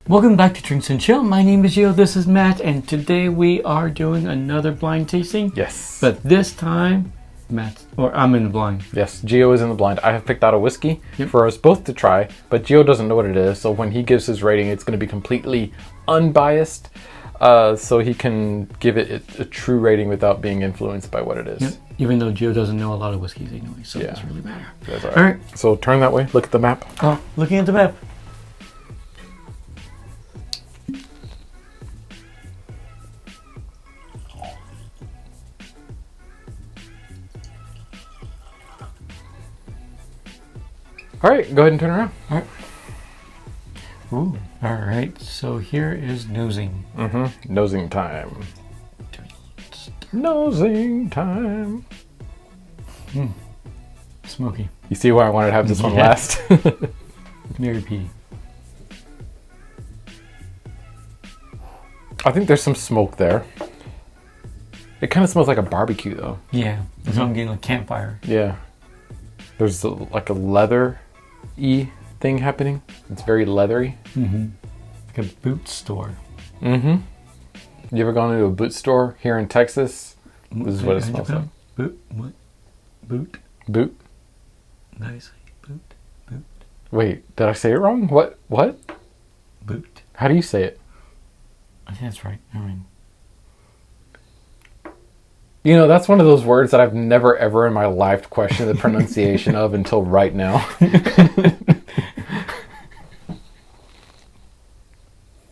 Welcome back to Drinks and Chill. My name is Gio, this is Matt, and today we are doing another blind tasting. Yes. But this time, I'm in the blind. Yes, Gio is in the blind. I have picked out a whiskey for us both to try, but Gio doesn't know what it is, so when he gives his rating, it's going to be completely unbiased, so he can give it a true rating without being influenced by what it is. Yep. Even though Gio doesn't know a lot of whiskeys anyway, so it doesn't really matter. That's all right. So turn that way, look at the map. Oh, looking at the map. All right, go ahead and turn around. All right. Ooh. All right. So here is nosing. Nosing time. Nosing time. Smoky. You see why I wanted to have this one last? Mary P. I think there's some smoke there. It kind of smells like a barbecue, though. Yeah. That's what I'm getting, like campfire. Yeah. There's like a leather-y thing happening. It's very leathery. Like a boot store. You ever gone into a boot store here in Texas? This is what it smells like. Boot? What? Boot? Boot? Nice. Boot? Boot? Wait, did I say it wrong? What? Boot. How do you say it? I think that's right. I mean, you know, that's one of those words that I've never ever in my life questioned the pronunciation of until right now.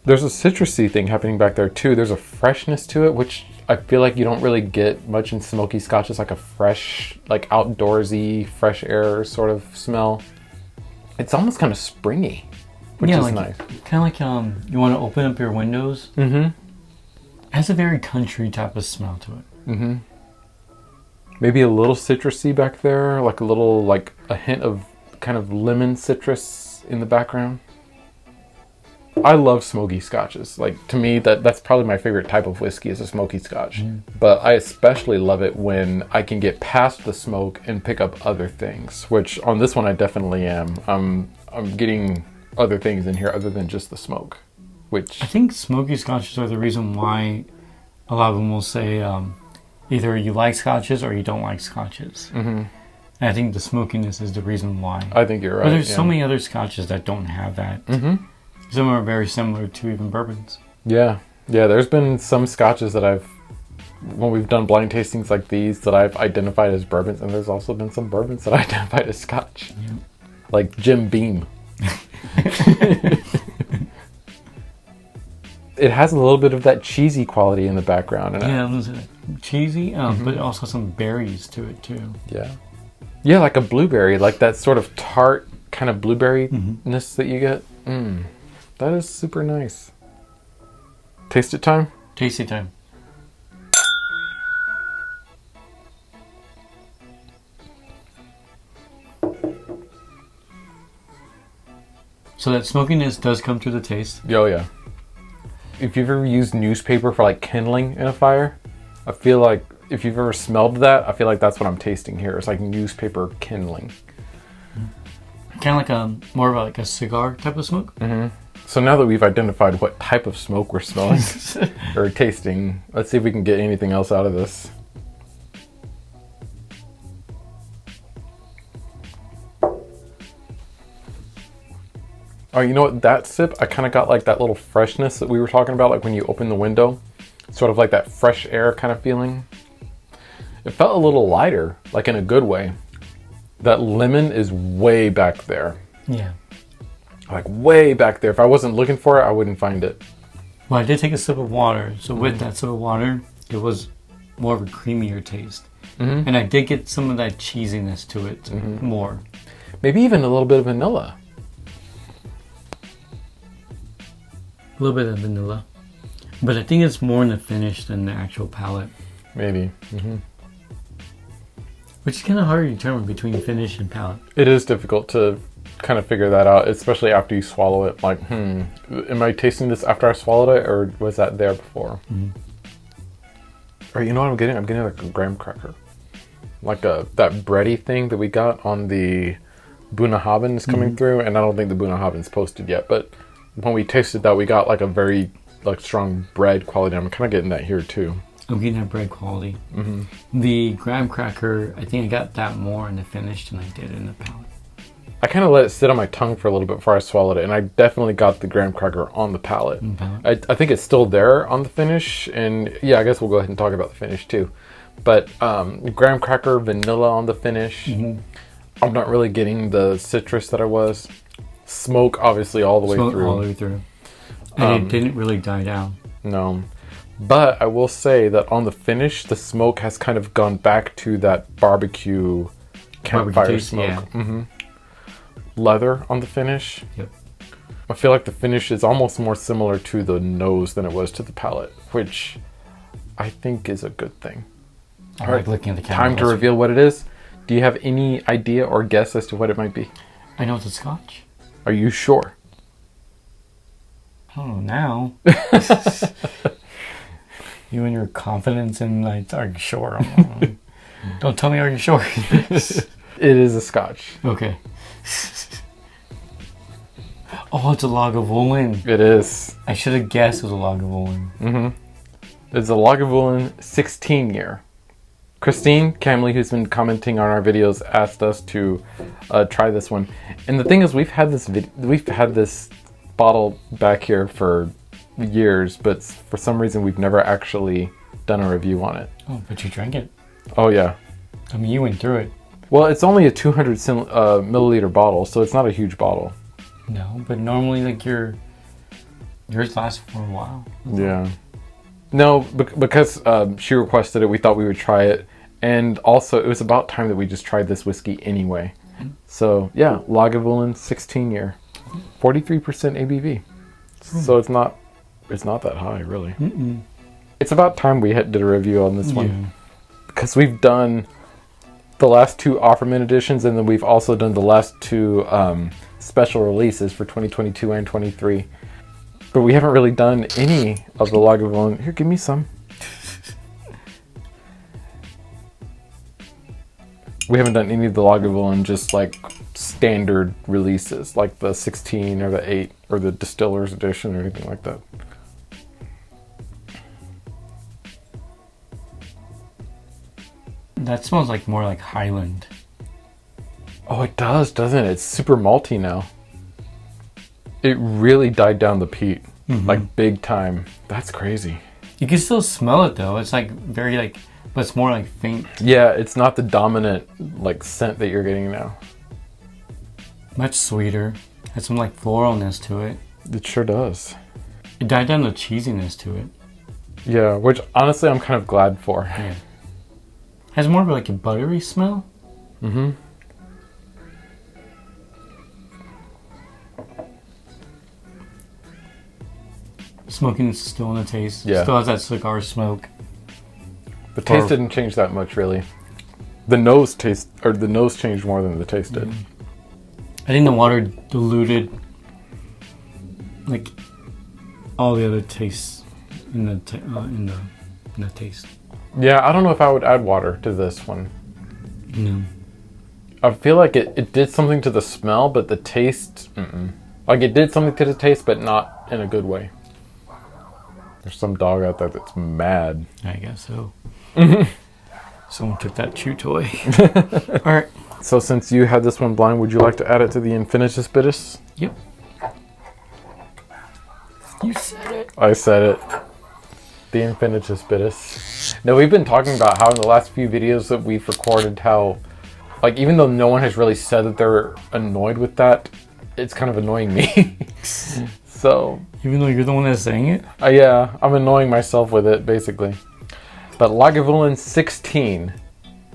There's a citrusy thing happening back there too. There's a freshness to it, which I feel like you don't really get much in smoky scotch. It's like a fresh, like outdoorsy, fresh air sort of smell. It's almost kind of springy, which is like, nice. Kind of like you want to open up your windows. It has a very country type of smell to it. Maybe a little citrusy back there, like a little, like a hint of kind of lemon citrus in the background. I love smoky scotches. Like, to me, that's probably my favorite type of whiskey is a smoky scotch. But I especially love it when I can get past the smoke and pick up other things, which on this one I definitely am. I'm getting other things in here other than just the smoke, which I think smoky scotches are the reason why a lot of them will say either you like scotches or you don't like scotches. And I think the smokiness is the reason why. I think you're right. But there's so many other scotches that don't have that. Some are very similar to even bourbons. Yeah, there's been some scotches that when we've done blind tastings like these, that I've identified as bourbons, and there's also been some bourbons that I identified as scotch. Like Jim Beam. It has a little bit of that cheesy quality in the background. And cheesy, but also some berries to it too. Yeah, like a blueberry, like that sort of tart kind of blueberry-ness that you get. That is super nice. Taste it time? Tasty time. So that smokiness does come through the taste. Oh yeah. If you've ever used newspaper for like kindling in a fire, I feel like if you've ever smelled that, I feel like that's what I'm tasting here. It's like newspaper kindling. Kind of like more of like a cigar type of smoke. So now that we've identified what type of smoke we're smelling or tasting, let's see if we can get anything else out of this. Oh, you know what? That sip, I kind of got like that little freshness that we were talking about, like when you open the window. Sort of like that fresh air kind of feeling. It felt a little lighter, like in a good way. That lemon is way back there. Yeah. Like way back there. If I wasn't looking for it, I wouldn't find it. Well, I did take a sip of water. So with that sip of water, it was more of a creamier taste. And I did get some of that cheesiness to it more. Maybe even a little bit of vanilla. A little bit of vanilla. But I think it's more in the finish than the actual palate. Maybe. Which is kind of hard to determine between finish and palate. It is difficult to kind of figure that out, especially after you swallow it. Like, am I tasting this after I swallowed it, or was that there before? Or you know what I'm getting? I'm getting like a graham cracker. Like that bready thing that we got on the Bunnahabhain is coming through, and I don't think the Bunnahabhain's posted yet, but when we tasted that, we got like a very like strong bread quality. I'm kind of getting that here too. I'm getting that bread quality. The graham cracker, I think I got that more in the finish than I did in the palate. I kind of let it sit on my tongue for a little bit before I swallowed it, and I definitely got the graham cracker on the palate. I think it's still there on the finish, and yeah, I guess we'll go ahead and talk about the finish too. But graham cracker, vanilla on the finish. I'm not really getting the citrus that I was. Smoke, obviously, all the way through. All the way through. And it didn't really die down. No. But I will say that on the finish, the smoke has kind of gone back to that barbecue campfire smoke. Yeah. Leather on the finish. Yep. I feel like the finish is almost more similar to the nose than it was to the palate, which I think is a good thing. I like looking at the camera. Time to reveal what it is. Do you have any idea or guess as to what it might be? I know it's a Scotch. Are you sure? I don't know now. You and your confidence in like, are you sure? Don't tell me, are you sure? It is a Scotch. Okay. Oh, it's a Lagavulin. It is. I should have guessed it was a Lagavulin. It's a Lagavulin 16-year. Christine Camley, who's been commenting on our videos, asked us to try this one. And the thing is, we've had this bottle back here for years, but for some reason we've never actually done a review on it. Oh, but you drank it. Oh yeah. I mean, you went through it. Well, it's only a 200 milliliter bottle, so it's not a huge bottle. No, but normally like yours lasts for a while. Yeah. No, because she requested it, we thought we would try it. And also, it was about time that we just tried this whiskey anyway. So, yeah, Lagavulin 16-year. 43% ABV. So it's not that high, really. It's about time we did a review on this one. Because we've done the last 2 Offerman editions, and then we've also done the last 2 special releases for 2022 and 23. But we haven't really done any of the Lagavulin. Here, give me some. We haven't done any of the Lagavulin just like standard releases, like the 16 or the 8 or the Distiller's edition or anything like that. That smells like more like Highland. Oh, it does, doesn't it? It's super malty now. It really died down the peat, like big time. That's crazy. You can still smell it though. It's like very like, but it's more like faint. Yeah, it's not the dominant like scent that you're getting now. Much sweeter. Has some like floralness to it. It sure does. It died down the cheesiness to it. Yeah, which honestly I'm kind of glad for. Yeah. Has more of like a buttery smell. Smoking is still in the taste. Yeah. Still has that cigar smoke. The taste didn't change that much, really. The nose changed more than the taste did. I think the water diluted like all the other tastes in the taste. Yeah, I don't know if I would add water to this one. No. I feel like it did something to the smell, but the taste, like it did something to the taste, but not in a good way. There's some dog out there that's mad. I guess so. Someone took that chew toy. All right. So since you had this one blind, would you like to add it to the Infinitus Bitus? Yep. You said it. I said it. The Infinitus Bitus. Now, we've been talking about how in the last few videos that we've recorded how, like, even though no one has really said that they're annoyed with that, it's kind of annoying me. So... Even though you're the one that's saying it? Yeah, I'm annoying myself with it, basically. But Lagavulin 16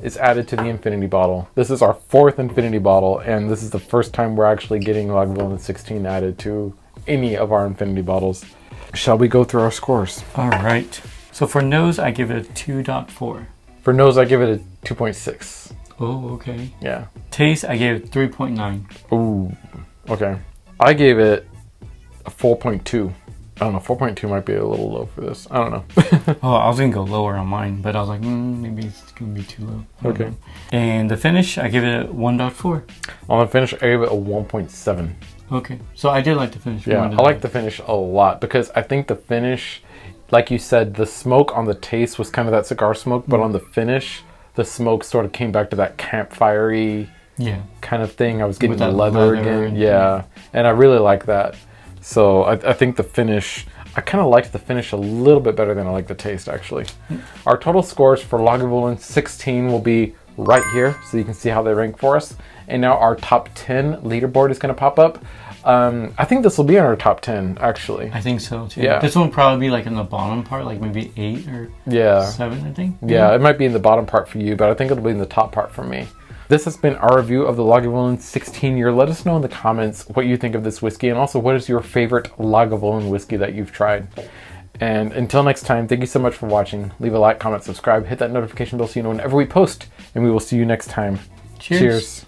is added to the Infinity bottle. This is our 4th Infinity bottle, and this is the first time we're actually getting Lagavulin 16 added to any of our Infinity bottles. Shall we go through our scores? All right. So for nose, I give it a 2.4. For nose, I give it a 2.6. Oh, okay. Yeah. Taste, I gave it 3.9. Ooh, okay. I gave it a 4.2. I don't know, 4.2 might be a little low for this. I don't know. Oh, I was going to go lower on mine, but I was like, maybe it's going to be too low. Okay. And the finish, I give it a 1.4. On the finish, I gave it a 1.7. Okay. So I did like the finish. Yeah, I like the finish a lot because I think the finish, like you said, the smoke on the taste was kind of that cigar smoke, but on the finish, the smoke sort of came back to that campfire-y kind of thing. I was getting the leather again. Yeah, and I really like that. So I think the finish, I kind of liked the finish a little bit better than I like the taste, actually. Our total scores for Lagavulin 16 will be right here, so you can see how they rank for us. And now our top 10 leaderboard is going to pop up. I think this will be in our top 10, actually. I think so, too. Yeah. This one will probably be like in the bottom part, like maybe 8 or 7, I think. Yeah, it might be in the bottom part for you, but I think it'll be in the top part for me. This has been our review of the Lagavulin 16-year. Let us know in the comments what you think of this whiskey, and also what is your favorite Lagavulin whiskey that you've tried. And until next time, thank you so much for watching. Leave a like, comment, subscribe, hit that notification bell so you know whenever we post, and we will see you next time. Cheers.